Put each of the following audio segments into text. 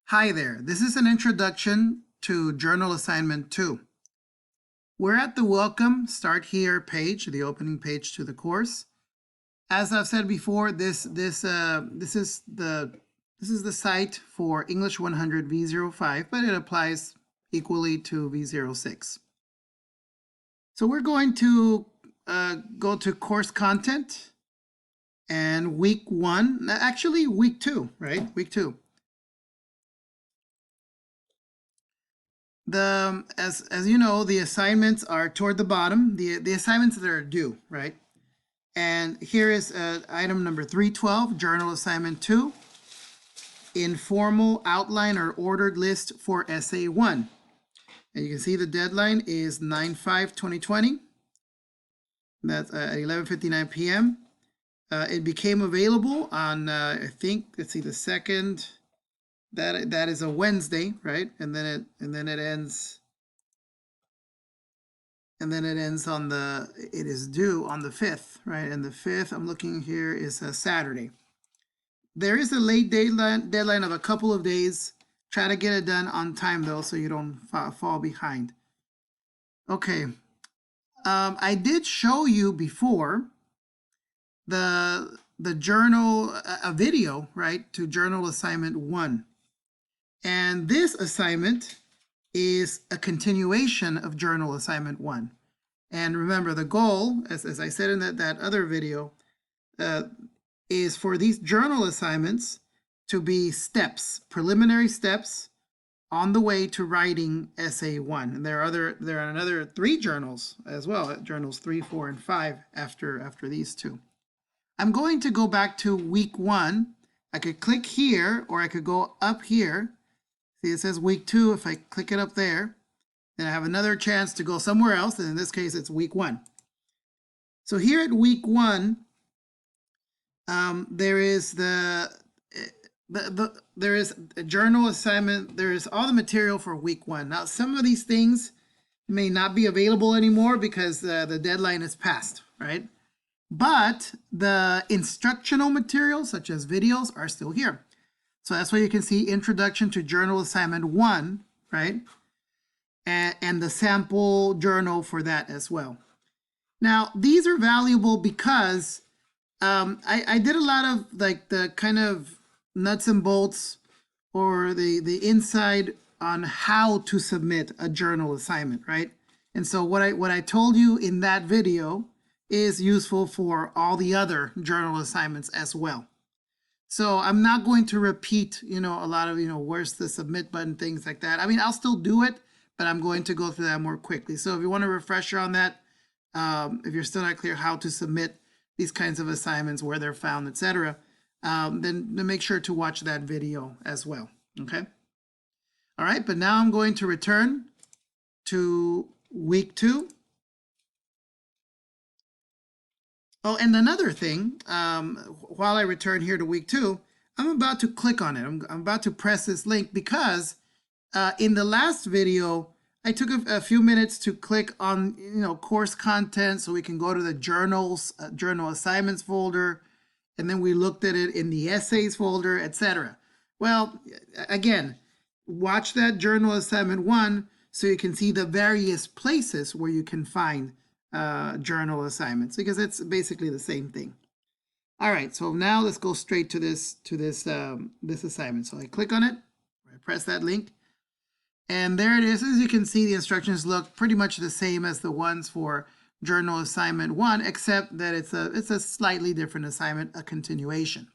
Hi there, this is an introduction to Journal Assignment 2. We're at the Welcome Start Here page, the opening page to the course. As I've said before, this is the site for English 100 V05, but it applies equally to V06. So we're going to go to course content and week 1, actually week 2, right? Week 2. As you know, the assignments are toward the bottom, the assignments that are due, right? And here is item number 312, Journal Assignment 2, Informal Outline or Ordered List for Essay 1. And you can see the deadline is 9/5/2020. That's at 11:59 p.m. It became available on, I think, let's see, the 2nd. That is a Wednesday, right? And then it ends. And then it ends on it is due on the 5th, right? And the 5th, I'm looking here, is a Saturday. There is a late deadline of a couple of days. Try to get it done on time though, so you don't fall behind. Okay, I did show you before the journal, a video, right, to Journal Assignment 1. And this assignment is a continuation of Journal Assignment 1. And remember, the goal, as I said in that other video, is for these journal assignments to be steps, preliminary steps on the way to writing Essay 1. And there are another 3 journals as well, journals 3, 4, and 5 after these 2. I'm going to go back to week 1. I could click here, or I could go up here. See, it says week 2. If I click it up there, then I have another chance to go somewhere else, and in this case, it's week 1. So here at week 1, there is there is a journal assignment. There is all the material for week 1. Now, some of these things may not be available anymore because the deadline is passed, right? But the instructional materials, such as videos, are still here. So that's why you can see Introduction to Journal Assignment 1, right? And the sample journal for that as well. Now, these are valuable because I did a lot of like the kind of nuts and bolts or the inside on how to submit a journal assignment, right? And so what I told you in that video is useful for all the other journal assignments as well. So I'm not going to repeat, a lot of, where's the submit button, things like that. I mean, I'll still do it, but I'm going to go through that more quickly. So if you want a refresher on that, if you're still not clear how to submit these kinds of assignments, where they're found, etc., then make sure to watch that video as well, okay? All right, but now I'm going to return to week 2. Oh, and another thing, while I return here to week 2, I'm about to click on it. I'm about to press this link because in the last video, I took a few minutes to click on, course content so we can go to the journal assignments folder, and then we looked at it in the essays folder, etc. Well, again, watch that journal assignment 1 so you can see the various places where you can find journal assignments, because it's basically the same thing. All right, so now let's go straight to this assignment. So I click on it, I press that link, and there it is. As you can see, the instructions look pretty much the same as the ones for journal assignment 1, except that it's a slightly different assignment, a continuation.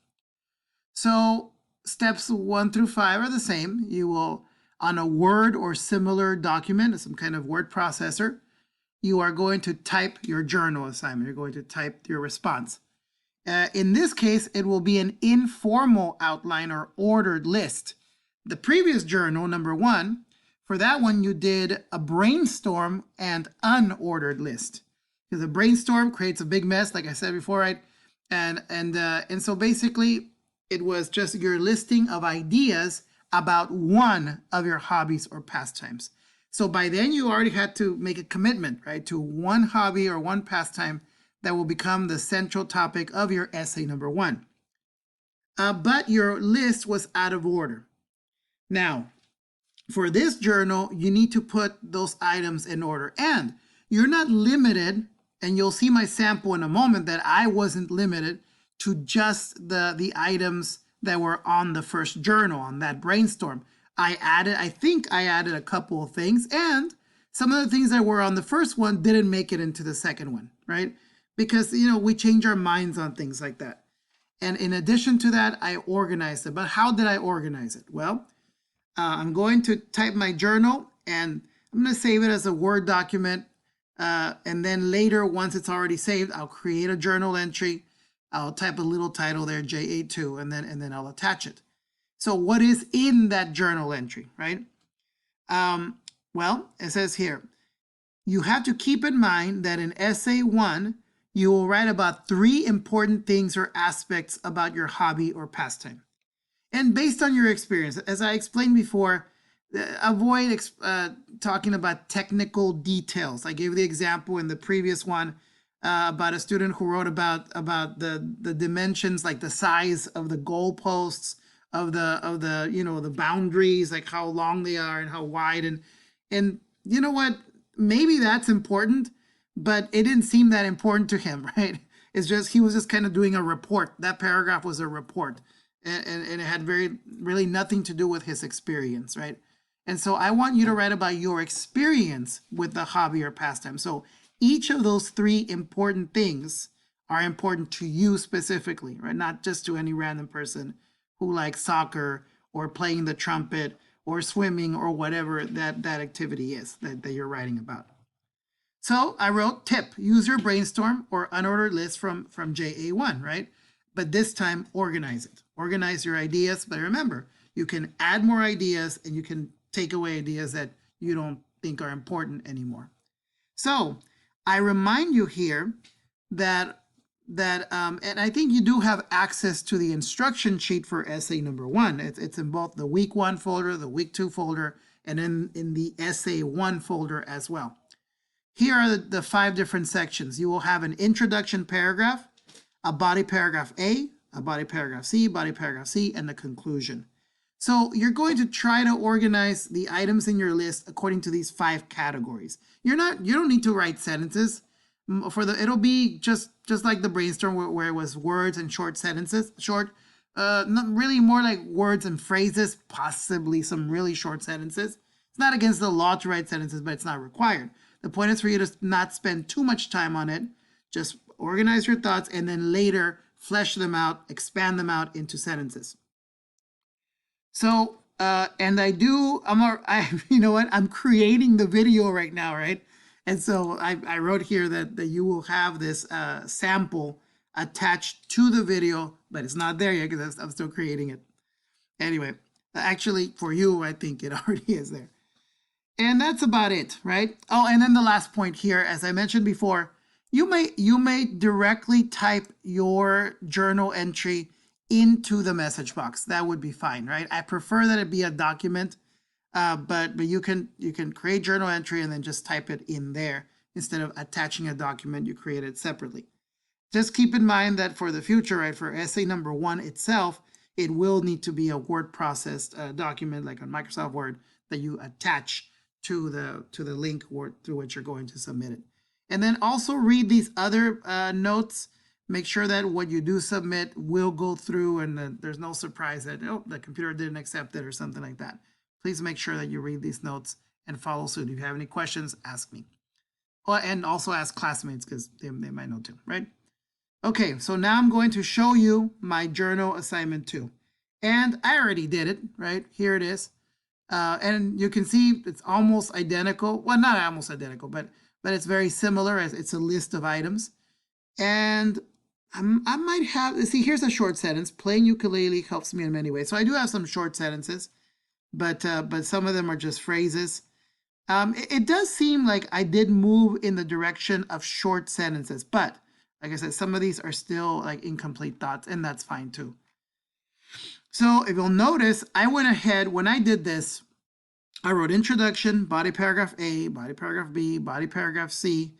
So steps 1 through 5 are the same. You will, on a Word or similar document, some kind of word processor, you are going to type your journal assignment. You're going to type your response. In this case, it will be an informal outline or ordered list. The previous journal, number 1, for that one, you did a brainstorm and unordered list. Because a brainstorm creates a big mess, like I said before, right? And so basically, it was just your listing of ideas about one of your hobbies or pastimes. So by then you already had to make a commitment, right, to one hobby or one pastime that will become the central topic of your essay number 1. But your list was out of order. Now, for this journal, you need to put those items in order. And you're not limited, and you'll see my sample in a moment that I wasn't limited to just the items that were on the first journal, on that brainstorm. I think I added a couple of things, and some of the things that were on the first one didn't make it into the second one, right? Because, we change our minds on things like that. And in addition to that, I organized it. But how did I organize it? Well, I'm going to type my journal, and I'm going to save it as a Word document. And then later, once it's already saved, I'll create a journal entry. I'll type a little title there, JA2, and then I'll attach it. So what is in that journal entry, right? Well, it says here, you have to keep in mind that in essay 1, you will write about 3 important things or aspects about your hobby or pastime. And based on your experience, as I explained before, avoid talking about technical details. I gave the example in the previous one about a student who wrote about the dimensions, like the size of the goalposts, of the boundaries, like how long they are and how wide, and you know what? Maybe that's important, but it didn't seem that important to him, right? It's just he was just kind of doing a report. That paragraph was a report, and it had really nothing to do with his experience, right? And so I want you to write about your experience with the hobby or pastime. So each of those 3 important things are important to you specifically, right? Not just to any random person who likes soccer or playing the trumpet or swimming or whatever that activity is that you're writing about. So I wrote tip, use your brainstorm or unordered list from JA1, right? But this time, organize it. Organize your ideas. But remember, you can add more ideas and you can take away ideas that you don't think are important anymore. So I remind you here that and I think you do have access to the instruction sheet for essay number 1. It's in both the week 1 folder, the week 2 folder, and in the essay 1 folder as well. Here are the 5 different sections. You will have an introduction paragraph, a body paragraph A, a body paragraph C, and the conclusion. So you're going to try to organize the items in your list according to these 5 categories. You don't need to write sentences. It'll be just like the brainstorm where it was words and short sentences, not really, more like words and phrases, possibly some really short sentences. It's not against the law to write sentences, but it's not required. The point is for you to not spend too much time on it. Just organize your thoughts and then later flesh them out, expand them out into sentences. So, and you know what? I'm creating the video right now, right? And so I wrote here that you will have this sample attached to the video, but it's not there yet because I'm still creating it. Anyway, actually for you, I think it already is there. And that's about it, right? Oh, and then the last point here, as I mentioned before, you may directly type your journal entry into the message box. That would be fine, right? I prefer that it be a document, but you can create journal entry and then just type it in there instead of attaching a document you created separately. Just keep in mind that for the future, right, for essay number 1 itself, it will need to be a word processed document like on Microsoft Word that you attach to the link through which you're going to submit it. And then also read these other notes. Make sure that what you do submit will go through and there's no surprise that, oh, the computer didn't accept it or something like that. Please make sure that you read these notes and follow suit. If you have any questions, ask me. And also ask classmates because they might know too, right? Okay, so now I'm going to show you my journal assignment 2. And I already did it, right? Here it is. And you can see it's almost identical. Well, not almost identical, but it's very similar as it's a list of items. And I might have, see, here's a short sentence. Playing ukulele helps me in many ways. So I do have some short sentences, but some of them are just phrases. It does seem like I did move in the direction of short sentences, but like I said, some of these are still like incomplete thoughts, and that's fine too. So if you'll notice, I went ahead when I did this, I wrote introduction, body paragraph A, body paragraph B, body paragraph C,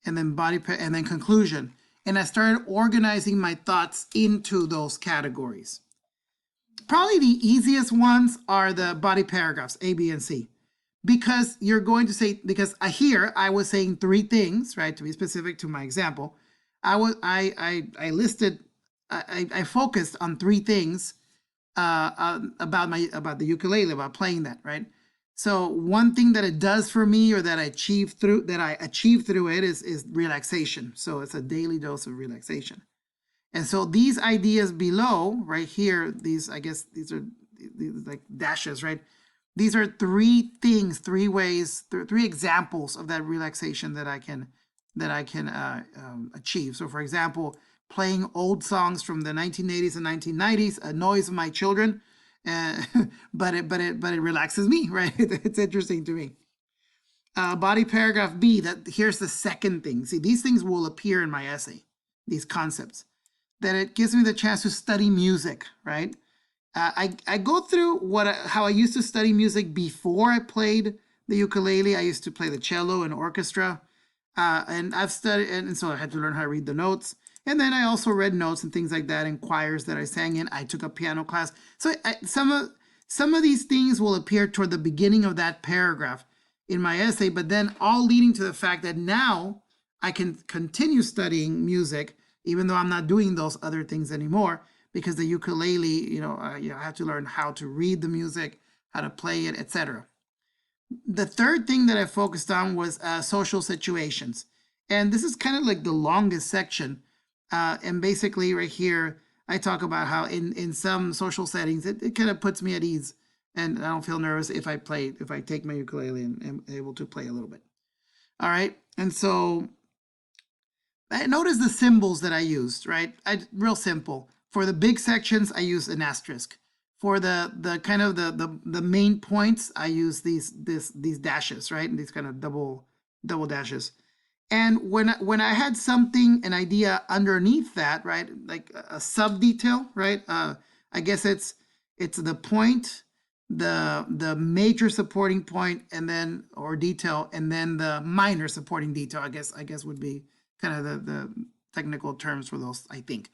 and then and then conclusion. And I started organizing my thoughts into those categories. Probably the easiest ones are the body paragraphs, A, B, and C. Because you're going to say, because here I was saying three things, right? To be specific to my example, I listed, I focused on three things about the ukulele, about playing that, right? So one thing that it does for me, or that I achieve through it, is relaxation. So it's a daily dose of relaxation. And so these ideas below, right here, these, I guess these are these like dashes, right? These are three things, three ways, three examples of that relaxation that I can achieve. So, for example, playing old songs from the 1980s and 1990s annoys my children, uh, but it relaxes me, right? It's interesting to me. Body paragraph B. That here's the second thing. See, these things will appear in my essay. These concepts. That it gives me the chance to study music, right? I go through how I used to study music before I played the ukulele. I used to play the cello and orchestra, and I've studied, and so I had to learn how to read the notes. And then I also read notes and things like that in choirs that I sang in. I took a piano class. So some of these things will appear toward the beginning of that paragraph in my essay, but then all leading to the fact that now I can continue studying music, even though I'm not doing those other things anymore, because the ukulele, I have to learn how to read the music, how to play it, etc. The third thing that I focused on was social situations. And this is kind of like the longest section. And basically right here, I talk about how in some social settings, it kind of puts me at ease. And I don't feel nervous if I take my ukulele and am able to play a little bit. All right. And so notice the symbols that I used, right? Real simple. For the big sections, I use an asterisk. For the kind of the main points, I use these dashes, right? And these kind of double dashes. And when I had something, an idea underneath that, right, like a sub detail, right? I guess it's the point, the major supporting point, and then or detail, and then the minor supporting detail. I guess would be kind of the technical terms for those. I think.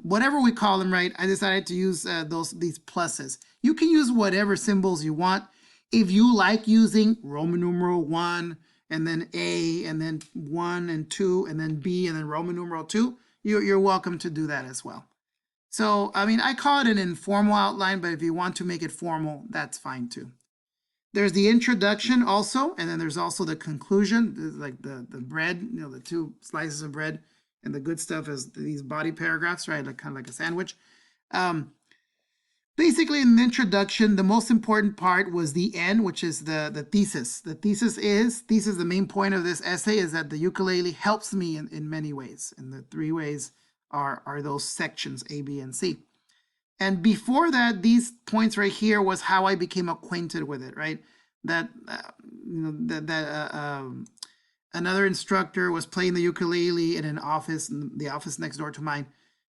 Whatever we call them, right? I decided to use these pluses. You can use whatever symbols you want. If you like using Roman numeral 1 and then A and then 1 and 2 and then B and then Roman numeral 2, you're welcome to do that as well. So, I mean, I call it an informal outline, but if you want to make it formal, that's fine too. There's the introduction also, and then there's also the conclusion, like the bread, the two slices of bread, and the good stuff is these body paragraphs, right? Like kind of like a sandwich. Basically, in the introduction, the most important part was the end, which is the thesis. The thesis, the main point of this essay is that the ukulele helps me in many ways. And the three ways are those sections, A, B, and C. And before that, these points right here was how I became acquainted with it, right? That, another instructor was playing the ukulele in the office next door to mine.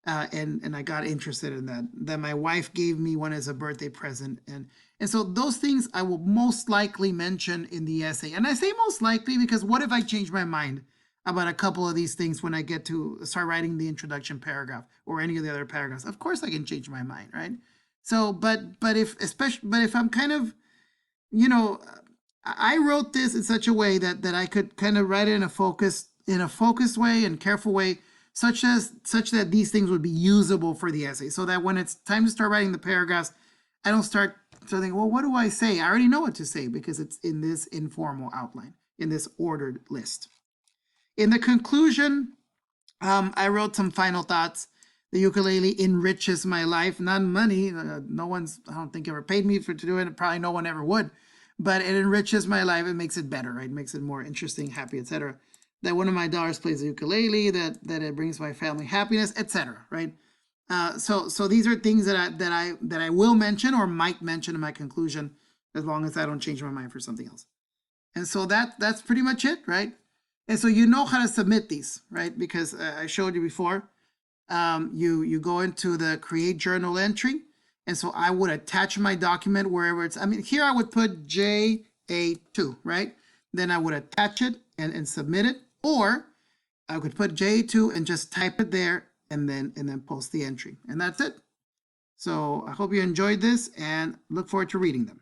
And I got interested in that. Then my wife gave me one as a birthday present, and so those things I will most likely mention in the essay. And I say most likely because what if I change my mind about a couple of these things when I get to start writing the introduction paragraph or any of the other paragraphs? Of course, I can change my mind, right? So, but if I'm kind of, I wrote this in such a way that I could kind of write it in a focused way and careful way, such that these things would be usable for the essay, so that when it's time to start writing the paragraphs, I don't start to think, well, what do I say? I already know what to say because it's in this informal outline, in this ordered list. In the conclusion, I wrote some final thoughts. The ukulele enriches my life, not money. No one's, I don't think, ever paid me to do it. Probably no one ever would. But it enriches my life. It makes it better, right? It makes it more interesting, happy, etc. That one of my daughters plays the ukulele, that it brings my family happiness, etc. Right? So these are things that I will mention or might mention in my conclusion, as long as I don't change my mind for something else. And so that's pretty much it, right? And so you know how to submit these, right? Because I showed you before. You go into the create journal entry, and so I would attach my document wherever it's. I mean, here I would put JA2, right? Then I would attach it and submit it, or I could put JA2 and just type it there and then post the entry, and that's it. So I hope you enjoyed this and look forward to reading them.